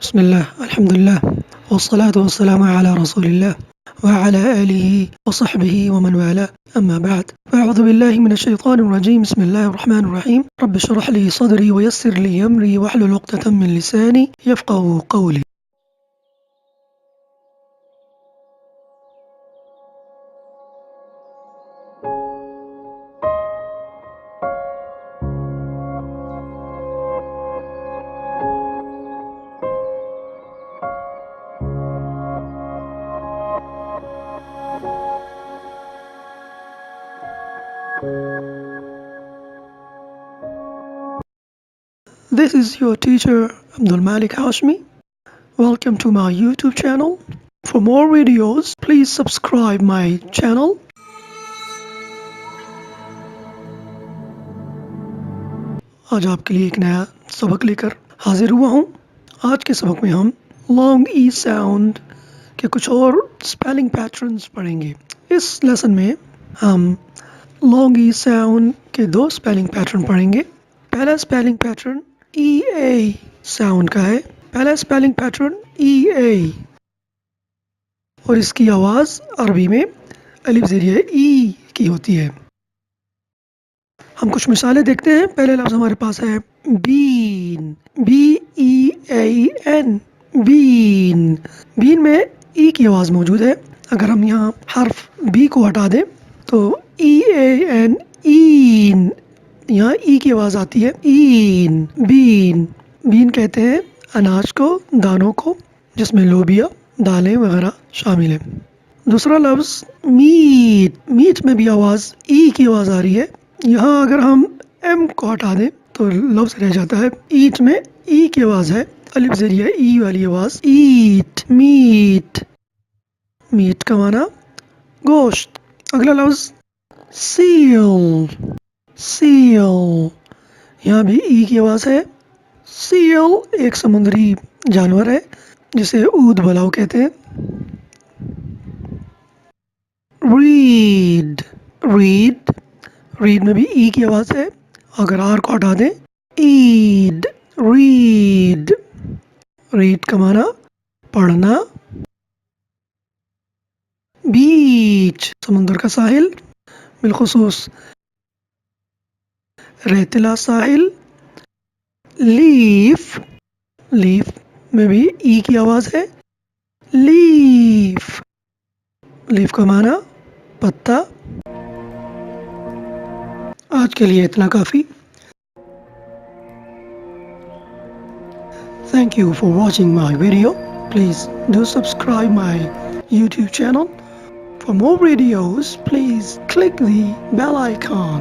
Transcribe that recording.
बिस्मिल्लाह, अल्हम्दुलिल्लाह, वस्सलातु वस्सलामु अला रसूलिल्लाह व अला आलिहि व सहबिहि व मन वाला, अम्मा बाद। अऊज़ु बिल्लाहि मिनश शैतानिर रजीम, बिस्मिल्लाहिर रहमानिर रहीम। रब्बि इश्रह ली सदरी व यस्सिर ली अमरी वहलुल उक़दतम मिन लिसानी यफ़क़हू क़ौली। This is your teacher Abdul Malik Hashmi. Welcome to my YouTube channel. For more videos, please subscribe my channel. आज आपके लिए एक नया सबक लेकर हाजिर हुआ हूँ। आज के सबक में हम लॉन्ग ई साउंड के कुछ और स्पेलिंग पैटर्न्स पढ़ेंगे। इस लेसन में हम लॉन्ग ई साउंड के दो स्पेलिंग पैटर्न पढ़ेंगे। पहला स्पेलिंग पैटर्न ई ए साउंड का है। पहला स्पेलिंग पैटर्न ई ए, और इसकी आवाज़ अरबी में अलिफ ज़ेरिया ई की होती है। हम कुछ मिसालें देखते हैं। पहले लफ्ज़ हमारे पास है बीन, BEAN, बीन। बीन में ई की आवाज़ मौजूद है। अगर हम यहाँ हर्फ बी को हटा दें तो EAN, ईन, यहाँ ई की आवाज़ आती है ईन। बीन, बीन कहते हैं अनाज को, दानों को, जिसमें लोबिया, दालें वगैरह शामिल है। दूसरा लफ्ज़ मीट, मीट में भी आवाज़ ई की आवाज़ आ रही है। यहाँ अगर हम एम को हटा दें तो लफ्ज़ रह जाता है ईट में ई की आवाज़ है, अलिफ ज़ेरिया ई वाली आवाज़, ईट, मीट। मीट का माना गोश्त। अगला लफ्ज़ सील, सील, यहाँ भी ई की आवाज़ है। सील एक समुद्री जानवर है जिसे ऊद बलाव कहते हैं। रीड, रीड, रीड में भी ई की आवाज़ है। अगर आर को हटा दें ईड, रीड। रीड का माना पढ़ना। बीच, समुद्र का साहिल, बिलखुसूस रेतिला साहिल। लीफ, लीफ में भी ई की आवाज़ है। लीफ, लीफ का माना पत्ता। आज के लिए इतना काफ़ी। Thank you for watching my video. Please do subscribe my YouTube channel. For more videos, please click the bell icon.